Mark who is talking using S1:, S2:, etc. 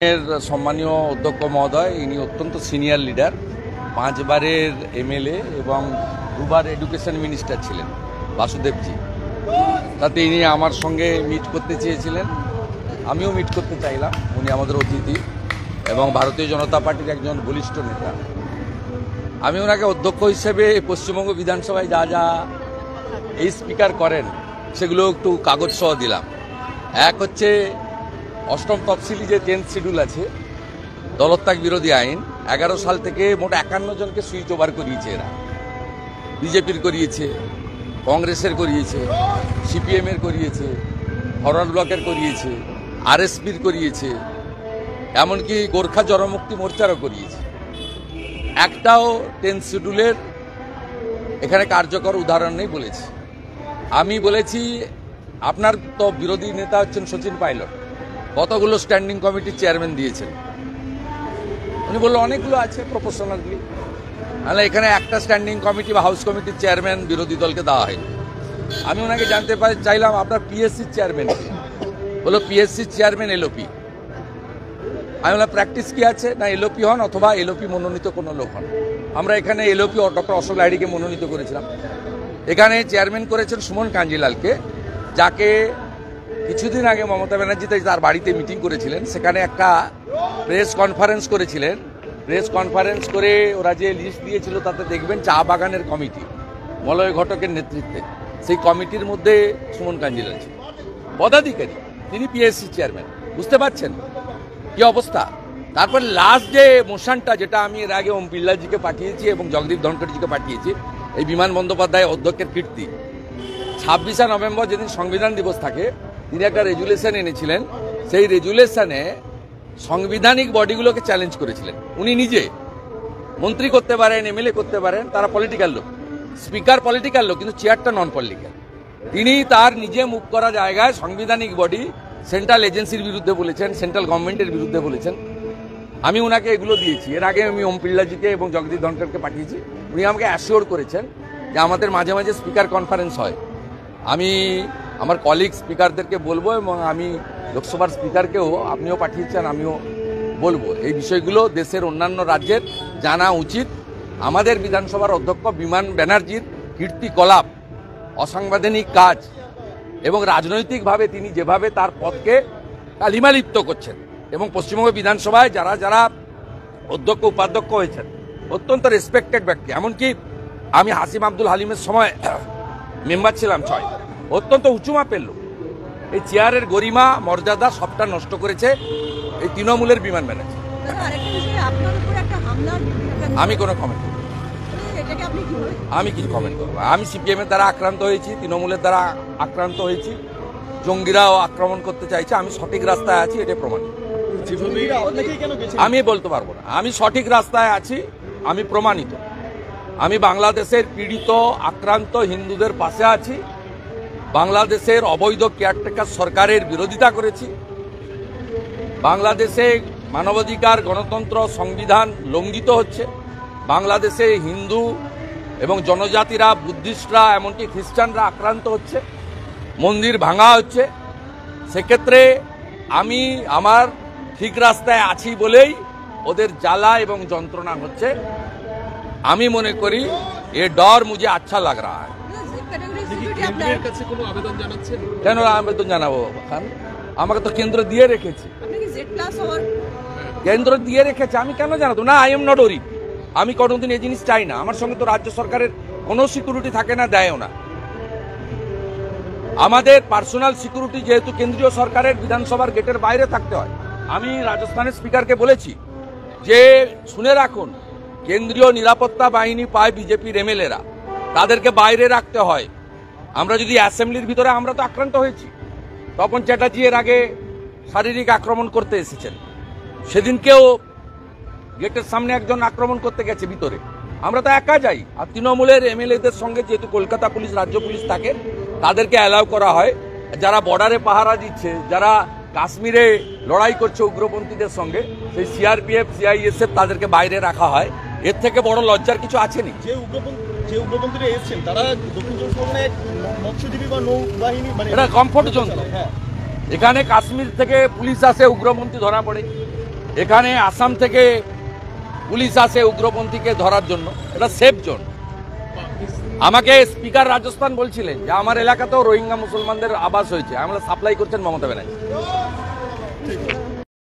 S1: এর সম্মানীয় অধ্যক্ষ মহোদয়, ইনি অত্যন্ত সিনিয়র লিডার, 5 বারের এমএলএ এবং 2বার এডুকেশন মিনিস্টার ছিলেন বাসুদেবজি। তাতে ইনি আমার সঙ্গে মিট করতে চেয়েছিলেন, আমিও মিট করতে চাইলাম। উনি আমাদের অতিথি এবং ভারতীয় জনতা পার্টির একজন বলিষ্ঠ নেতা। আমি ওনাকে অধ্যক্ষ হিসেবে পশ্চিমবঙ্গ বিধানসভায় যা যা এই স্পিকার করেন সেগুলো একটু কাগজ সহ দিলাম। এক হচ্ছে অষ্টম তফসিলি যে 10th শিডিউল আছে, দলত্যাগ বিরোধী আইন, 11 সাল থেকে মোট 51 জনকে সুইচ ওভার করিয়েছে। এরা বিজেপির করিয়েছে, কংগ্রেসের করিয়েছে, সিপিএমের করিয়েছে, ফরওয়ার্ড ব্লকের করিয়েছে, আরএসপির করিয়েছে, এমনকি গোর্খা জনমুক্তি মোর্চারও করিয়েছে। একটাও 10th শিডিউলের এখানে কার্যকর উদাহরণ নেই বলেছি। আমি বলেছি আপনার তো বিরোধী নেতা হচ্ছেন সচিন পাইলট, কতগুলো স্ট্যান্ডিং কমিটির চেয়ারম্যান দিয়েছেন? উনি বললো অনেকগুলো আছে প্রপোর্শনালি। তাহলে এখানে একটা স্ট্যান্ডিং কমিটি বা হাউস কমিটির চেয়ারম্যান বিরোধী দলকে দেওয়া হয়নি। আমি ওনাকে জানতে চাইলাম আপনার পিএসসির চেয়ারম্যান কি? বললো পিএসসির চেয়ারম্যান এলওপি। আমি বললাম প্র্যাকটিস কি আছে? না এলওপি হন অথবা এলওপি মনোনীত কোনো লোক হন। আমরা এখানে এলওপি ডক্টর অশোক লাহিড়িকে মনোনীত করেছিলাম। এখানে চেয়ারম্যান করেছেন সুমন কাঞ্জিলালকে, যাকে কিছুদিন আগে মমতা ব্যানার্জি তার বাড়িতে মিটিং করেছিলেন। সেখানে একটা প্রেস কনফারেন্স করেছিলেন। প্রেস কনফারেন্স করে ওরা যে লিস্ট দিয়েছিল তাতে দেখবেন চা বাগানের কমিটি মলয় ঘটকের নেতৃত্বে, সেই কমিটির মধ্যে সুমন কাঞ্জিলাল ছিল পদাধিকারী, তিনি পিএসসি চেয়ারম্যান। বুঝতে পারছেন কি অবস্থা? তারপর লাস্ট যে মোশনটা, যেটা আমি এর আগে ওম বিড়লাজিকে পাঠিয়েছি এবং জগদীপ ধনখড়জিকে পাঠিয়েছি, এই বিমান বন্দ্যোপাধ্যায় অধ্যক্ষের কীর্তি, 26শে নভেম্বর যেদিন সংবিধান দিবস থাকে, তিনি একটা রেজুলেশন এনেছিলেন। সেই রেজুলেশনে সাংবিধানিক বডিগুলোকে চ্যালেঞ্জ করেছিলেন। উনি নিজে মন্ত্রী করতে পারেন, এমএলএ করতে পারেন, তারা পলিটিক্যাল লোক, স্পিকার পলিটিক্যাল লোক, কিন্তু চেয়ারটা নন পলিটিক্যাল। তিনি তার নিজে মুখ করা জায়গায় সাংবিধানিক বডি, সেন্ট্রাল এজেন্সির বিরুদ্ধে বলেছেন, সেন্ট্রাল গভর্নমেন্টের বিরুদ্ধে বলেছেন। আমি ওনাকে এগুলো দিয়েছি। এর আগে আমি ওম বিড়লাজিকে এবং জগদীপ ধনখড়কে পাঠিয়েছি। উনি আমাকে অ্যাসিওর করেছেন যে আমাদের মাঝে মাঝে স্পিকার কনফারেন্স হয়। আমি আমার কলিগ স্পিকারদেরকে বলবো এবং আমি লোকসভার স্পিকারকেও, আপনিও পাঠিয়েছেন, আমিও বলবো এই বিষয়গুলো দেশের অন্যান্য রাজ্যের জানা উচিত। আমাদের বিধানসভার অধ্যক্ষ বিমান ব্যানার্জির কীর্তিকলাপ, অসাংবিধানিক কাজ এবং রাজনৈতিকভাবে তিনি যেভাবে তার পদকে কালিমালিপ্ত করছেন, এবং পশ্চিমবঙ্গ বিধানসভায় যারা যারা অধ্যক্ষ উপাধ্যক্ষ হয়েছেন অত্যন্ত রেসপেক্টেড ব্যক্তি। এমনকি আমি হাসিম আব্দুল হালিমের সময় মেম্বার ছিলাম 6, অত্যন্ত উঁচু মাপের লোক। এই চেয়ারের গরিমা মর্যাদা সবটা নষ্ট করেছে এই তৃণমূলের বিমান ব্যানার্জি। আমি কোনো কমেন্ট করব, আমি কি কমেন্ট করবো? আমি সিপিএম এর দ্বারা আক্রান্ত হয়েছি, তৃণমূলের দ্বারা আক্রান্ত হয়েছি, জঙ্গিরাও আক্রমণ করতে চাইছে। আমি সঠিক রাস্তায় আছি, এটা প্রমাণিত। আমি বলতে পারবো না আমি সঠিক রাস্তায় আছি, আমি প্রমাণিত। আমি বাংলাদেশের পীড়িত আক্রান্ত হিন্দুদের পাশে আছি। বাংলাদেশের অবৈধ কেয়ারটেকার সরকারের বিরোধিতা করেছি। বাংলাদেশে মানবাধিকার, গণতন্ত্র, সংবিধান লঙ্ঘিত হচ্ছে। বাংলাদেশে হিন্দু এবং জনজাতিরা, বুদ্ধিস্টরা, এমনকি খ্রিস্টানরা আক্রান্ত হচ্ছে, মন্দির ভাঙা হচ্ছে। সেক্ষেত্রে আমি আমার ঠিক রাস্তায় আছি বলেই ওদের জ্বালা এবং যন্ত্রণা হচ্ছে। আমি মনে করি এ ডর মুঝে আচ্ছা লাগ রা হ্যায়। কেন আবেদন জানাবো? আমাকে তো কেন্দ্র দিয়ে রেখেছে, কেন্দ্র দিয়ে রেখেছে, আমি কেন জানাবো না? আই এম নট ওরি। আমি কোনোদিন এই জিনিস চাই না। আমার সঙ্গে তো রাজ্য সরকারের কোনো সিকিউরিটি থাকে না, দেয়ও না। আমাদের পার্সোনাল সিকিউরিটি যেহেতু কেন্দ্রীয় সরকারের বিধানসভার গেটের বাইরে থাকতে হয়। আমি রাজস্থানের স্পিকারকে বলেছি যে শুনে রাখুন, কেন্দ্রীয় নিরাপত্তা বাহিনী পায় বিজেপির এমএলএরা, তাদেরকে বাইরে রাখতে হয়। আমরা যদি অ্যাসেম্বলির ভিতরে, আমরা তো আক্রান্ত হয়েছি, তপন চ্যাটার্জি এর আগে শারীরিক আক্রমণ করতে এসেছেন, সেদিনকেও গেটের সামনে একজন আক্রমণ করতে গেছে ভিতরে। আমরা তো একা যাই। আর তৃণমূলের এমএলএদের সঙ্গে যেহেতু কলকাতা পুলিশ, রাজ্য পুলিশ থাকে, তাদেরকে অ্যালাউ করা হয়। যারা বর্ডারে পাহারা দিচ্ছে, যারা কাশ্মীরে লড়াই করছে উগ্রপন্থীদের সঙ্গে, সেই সিআরপিএফ, সিআইএসএফ, তাদেরকে বাইরে রাখা হয়। এর থেকে বড় লজ্জার কিছু আছেনি?
S2: যে উগ্রপন্থীরা এসেছেন তারা দক্ষিণ চব্বিশ পরগনায় মৎস্যজীবী বা নৌবাহিনী, মানে
S1: এটা কমফোর্ট জোন। হ্যাঁ, এখানে কাশ্মীর থেকে পুলিশ আসে, উগ্রপন্থী ধরা পড়ে, এখানে আসাম থেকে পুলিশ আসে উগ্রপন্থীকে ধরার জন্য, এটা সেফ জোন। আমাকে স্পিকার রাজস্থান বলছিলেন যে আমার এলাকাতেও রোহিঙ্গা মুসলমানদের আবাস হয়েছে, আমরা সাপ্লাই করছেন মমতা ব্যানার্জি।